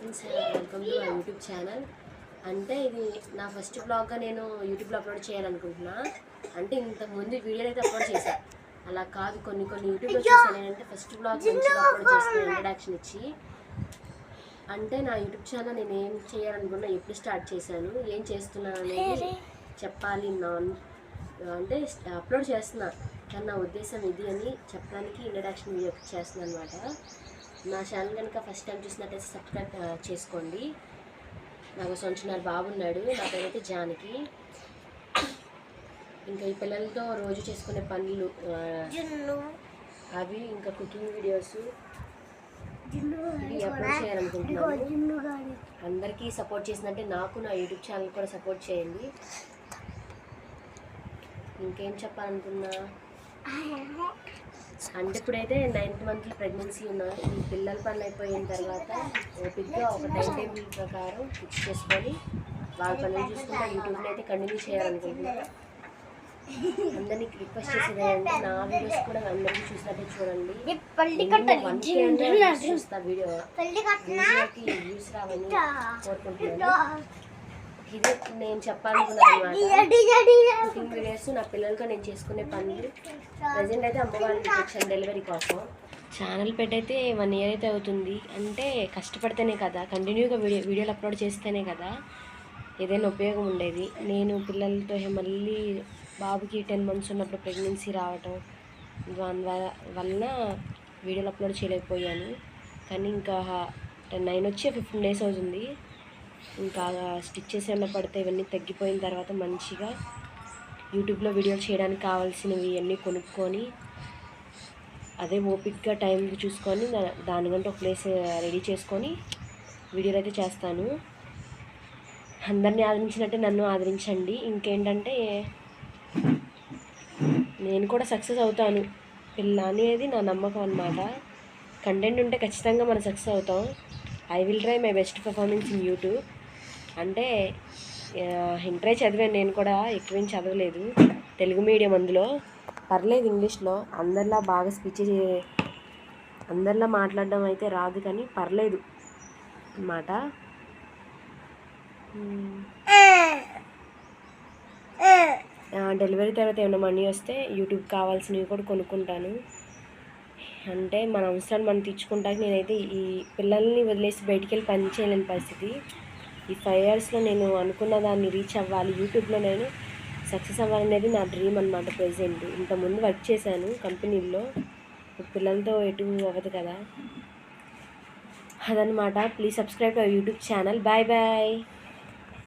Friends, welcome to my YouTube channel. అంటే ఇది నా ఫస్ట్ బ్లాగ్గా నేను యూట్యూబ్లో అప్లోడ్ చేయాలనుకుంటున్నా. అంటే ఇంతకుముందు వీడియోలు అయితే అప్లోడ్ చేశాను, అలా కాదు కొన్ని యూట్యూబ్లో చూసాను. ఏంటంటే ఫస్ట్ బ్లాగ్ మంచిగా అప్లోడ్ చేసిన ఇంట్రడక్షన్ ఇచ్చి, అంటే నా యూట్యూబ్ ఛానల్ నేను ఏం చేయాలనుకున్నా, ఎప్పుడు స్టార్ట్ చేశాను, ఏం చేస్తున్నాను అనేది చెప్పాలి. అంటే అప్లోడ్ చేస్తున్నా కానీ నా ఉద్దేశం ఇది అని చెప్పడానికి ఇంట్రడక్షన్ వీడియో చేస్తున్నాను అనమాట. నా ఛానల్ కనుక ఫస్ట్ టైం చూసినట్టయితే సబ్స్క్రైబ్ చేసుకోండి. నాకు సంచున్నారు బాబు ఉన్నాడు, నా పేరైతే జానకి. ఇంకా ఈ పిల్లలతో రోజు చేసుకునే పనులు అవి, ఇంకా కుకింగ్ వీడియోస్ ఇవి అప్లోడ్ చేయాలనుకుంటున్నాను. అందరికీ సపోర్ట్ చేసినట్టే నాకు నా యూట్యూబ్ ఛానల్ కూడా సపోర్ట్ చేయండి. ఇంకేం చెప్పాలనుకున్నా అంటే ఇప్పుడైతే 9th month ప్రెగ్నెన్సీ ఉన్నా. ఈ పిల్లల పనులు అయిపోయిన తర్వాత ఓపిక్గా ఒక టైం టేబుల్ ప్రకారం ఫిక్స్ చేసుకొని వాళ్ళ పనులు చూసుకుంటా యూట్యూబ్లో అయితే కంటిన్యూ చేయాలనుకుంటున్నాను. అందరినీ రిక్వెస్ట్ చేసేది అంటే నా వీడియోస్ కూడా అందరికీ చూసినట్టే చూడండి. 1K చూస్తా వీడియోకి వ్యూస్ రావని కోరుకుంటున్నాను. ఇది నేను చెప్పాలనుకున్నాను అనమాట. కుకింగ్ వీడియోస్ నా పిల్లలతో నేను చేసుకునే పనులు. ప్రజెంట్ అయితే అమ్మ వాళ్ళకి వచ్చాను డెలివరీ కోసం. ఛానల్ పెట్టయితే 1 year అయితే అవుతుంది. అంటే కష్టపడితేనే కదా, కంటిన్యూగా వీడియోలు అప్లోడ్ చేస్తేనే కదా ఏదైనా ఉపయోగం ఉండేది. నేను పిల్లలతో మళ్ళీ బాబుకి 10 months ఉన్నప్పుడు ప్రెగ్నెన్సీ రావటం వలన వీడియోలు అప్లోడ్ చేయలేకపోయాను. కానీ ఇంకా 9 వచ్చి 15 days అవుతుంది. ఇంకా స్టిచ్చెస్ ఏమైనా పడితే ఇవన్నీ తగ్గిపోయిన తర్వాత మంచిగా యూట్యూబ్లో వీడియోలు చేయడానికి కావాల్సినవి ఇవన్నీ కొనుక్కొని అదే ఓపిక్గా టైం చూసుకొని దానికంటే ఒక ప్లేస్ రెడీ చేసుకొని వీడియోలు అయితే చేస్తాను. అందరినీ ఆదరించినట్టే నన్ను ఆదరించండి. ఇంకేంటంటే నేను కూడా సక్సెస్ అవుతాను పిల్ల అనేది నా నమ్మకం అన్నమాట. కంటెంట్ ఉంటే ఖచ్చితంగా మనం సక్సెస్ అవుతాం. I will try my best performance in YouTube. అంటే ఇంటరే చదివాను, నేను కూడా ఎక్కువేం చదవలేదు, తెలుగు మీడియం. అందులో పర్లేదు, ఇంగ్లీష్లో అందరిలా బాగా అందరిలా మాట్లాడడం అయితే రాదు, కానీ పర్లేదు అన్నమాట. డెలివరీ తర్వాత ఏమైనా మనీ వస్తే యూట్యూబ్ కావాల్సినవి కూడా కొనుక్కుంటాను. అంటే మన అవసరాలు మనం తీర్చుకుంటానికి నేనైతే ఈ పిల్లల్ని వదిలేసి బయటికి వెళ్ళి పని చేయలేని పరిస్థితి. ఈ 5 yearsలో నేను అనుకున్న దాన్ని రీచ్ అవ్వాలి, యూట్యూబ్లో నేను సక్సెస్ అవ్వాలనేది నా డ్రీమ్ అన్నమాట. ప్రెజెంట్ ఇంతకుముందు వర్క్ చేశాను కంపెనీల్లో, పిల్లలతో ఎటు అవ్వదు కదా, అదనమాట. Please subscribe to YouTube channel. Bye bye.